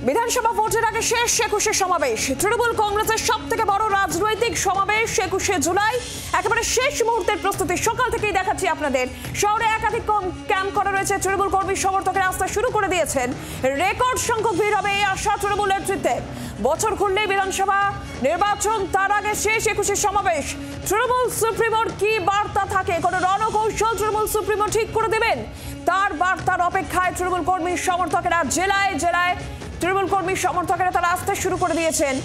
বিধানসভা ভোটের আগে শেষ 21শে সমাবেশ। তৃণমূল কংগ্রেসের সবথেকে বড় রাজনৈতিক সমাবেশ 21শে জুলাই। একেবারে শেষ মুহূর্তের প্রস্তুতি সকাল থেকেই দেখাচ্ছি আপনাদের। শহরে একাধিক ক্যাম্প করা রয়েছে। তৃণমূল কর্মী সমর্থকেরা আসতে শুরু করে দিয়েছেন। রেকর্ড সংখ্যক ভিড় হবে এই আশা তৃণমূল নেতৃত্বে। বছর ঘুরলেই বিধানসভা নির্বাচন, তার আগে শেষ 21শে সমাবেশ। তৃণমূল সুপ্রিমোর কি বার্তা থাকে? কোন রণকৌশল তৃণমূল সুপ্রিমো ঠিক করে দেবেন? তার বার্তার অপেক্ষায় তৃণমূল কর্মী সমর্থকেরা জেলায় জেলায় তৃণমূল কর্মী সমর্থকেরা তারা আসতে শুরু করে দিয়েছেন।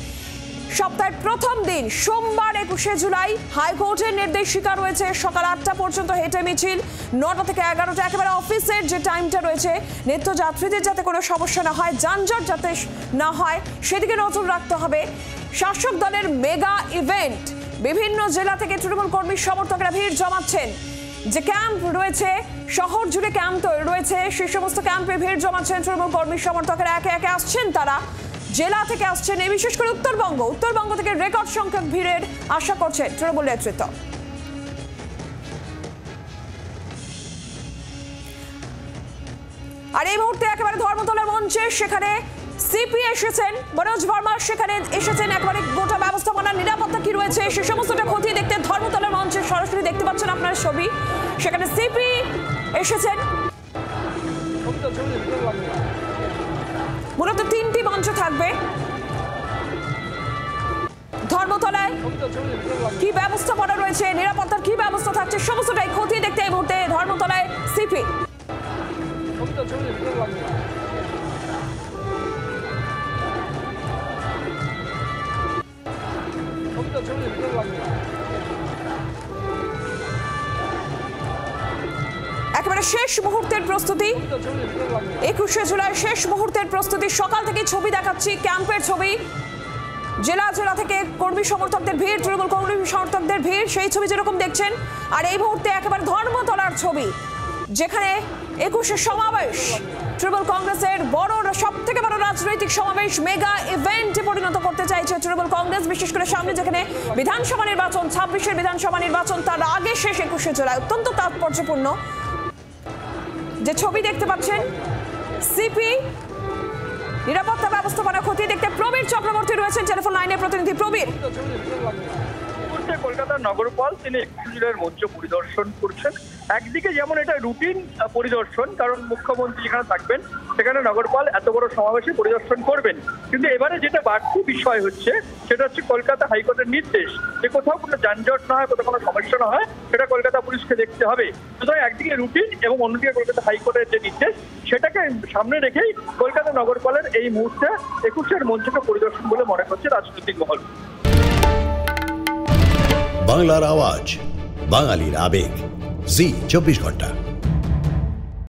সপ্তাহের প্রথম দিন সোমবার 21শে জুলাই হাইকোর্টের নির্দেশিকা রয়েছে সকাল 8টা পর্যন্ত হেঁটে মিছিল, 9টা থেকে 11টা একেবারে অফিসের যে টাইমটা রয়েছে, নিত্যযাত্রীদের যাতে কোনো সমস্যা না হয়, যানজট যাতে না হয় সেদিকে নজর রাখতে হবে। শাসক দলের মেগা ইভেন্ট, বিভিন্ন জেলা থেকে তৃণমূল কর্মী সমর্থকেরা ভিড় জমাচ্ছেন। যে ক্যাম্প রয়েছে শহর জুড়ে ক্যাম্প রয়েছে, সেই সমস্ত ক্যাম্পে ভিড় জমাচ্ছেন তৃণমূল কর্মী সমর্থকেরা। একে একে আসছেন, তারা জেলা থেকে আসছেন, এই বিশেষ করে উত্তরবঙ্গ থেকে রেকর্ড সংখ্যক ভিড়ের আশা করছেন তৃণমূল নেতৃত্ব। আর এই মুহূর্তে একেবারে ধর্মতলার মঞ্চে সেখানে সিপি এসেছেন, মনোজ ভার্মা সেখানে এসেছেন। একেবারে গোটা ব্যবস্থাপনার নিরাপত্তা কি রয়েছে সে সমস্তটা খতিয়ে দেখতে ধর্মতলার মঞ্চে সরাসরি দেখতে পাচ্ছেন আপনার ছবি। সেখানে সিপি এসেছেন। মূলত 3টি মঞ্চ থাকবে ধর্মতলায়। কি ব্যবস্থাপনা রয়েছে, নিরাপত্তার কি ব্যবস্থা থাকছে সমস্তটাই খতিয়ে দেখতে এই মুহূর্তে ধর্মতলায় সিপি। একেবারে শেষ মুহূর্তের প্রস্তুতি 21শে জুলাই, শেষ মুহূর্তের প্রস্তুতি। সকাল থেকে ছবি দেখাচ্ছি, ক্যাম্পের ছবি, জেলা জেলা থেকে কর্মী সমর্থকদের ভিড়, তৃণমূল কর্মী সমর্থকদের ভিড়, সেই ছবি যেরকম দেখছেন। আর এই মুহূর্তে একেবারে ধর্মতলার ছবি, যেখানে 21শে সমাবেশ, তৃণমূল কংগ্রেসের সব থেকে বড় রাজনৈতিক সমাবেশ, মেগা ইভেন্টে পরিণত করতে চাইছে তৃণমূল কংগ্রেস। বিশেষ করে সামনে যেখানে বিধানসভা নির্বাচন, 26এর বিধানসভা নির্বাচন, তার আগে শেষ 21শে জুলাই। অত্যন্ত তাৎপর্যপূর্ণ যে ছবি দেখতে পাচ্ছেন। সিপি নিরাপত্তা ব্যবস্থাপনা খতিয়ে দেখতে প্রবীর চক্রবর্তী রয়েছেন টেলিফোন লাইনে। প্রতিনিধি প্রবীর। কলকাতার নগরপাল তিনি 21শে জুলাইয়ের মঞ্চ পরিদর্শন করছেন। একদিকে যেমন এটা রুটিন পরিদর্শন, কারণ মুখ্যমন্ত্রী যেখানে থাকবেন সেখানে নগরপাল এত বড় সমাবেশে পরিদর্শন করবেন, কিন্তু এবারে যেটা বাড়তি বিষয় হচ্ছে সেটা হচ্ছে কলকাতা হাইকোর্টের নির্দেশ যে কোথাও কোনো যানজট না হয়, কোথাও কোনো সমস্যা না হয়, সেটা কলকাতা পুলিশকে দেখতে হবে। সুতরাং একদিকে রুটিন এবং অন্যদিকে কলকাতা হাইকোর্টের যে নির্দেশ সেটাকে সামনে রেখেই কলকাতা নগরপালের এই মুহূর্তে 21শের মঞ্চকে পরিদর্শন বলে মনে করছে রাজনৈতিক মহল। বাংলার আওয়াজ, বাঙালির আবেগ, জি 24 ঘন্টা।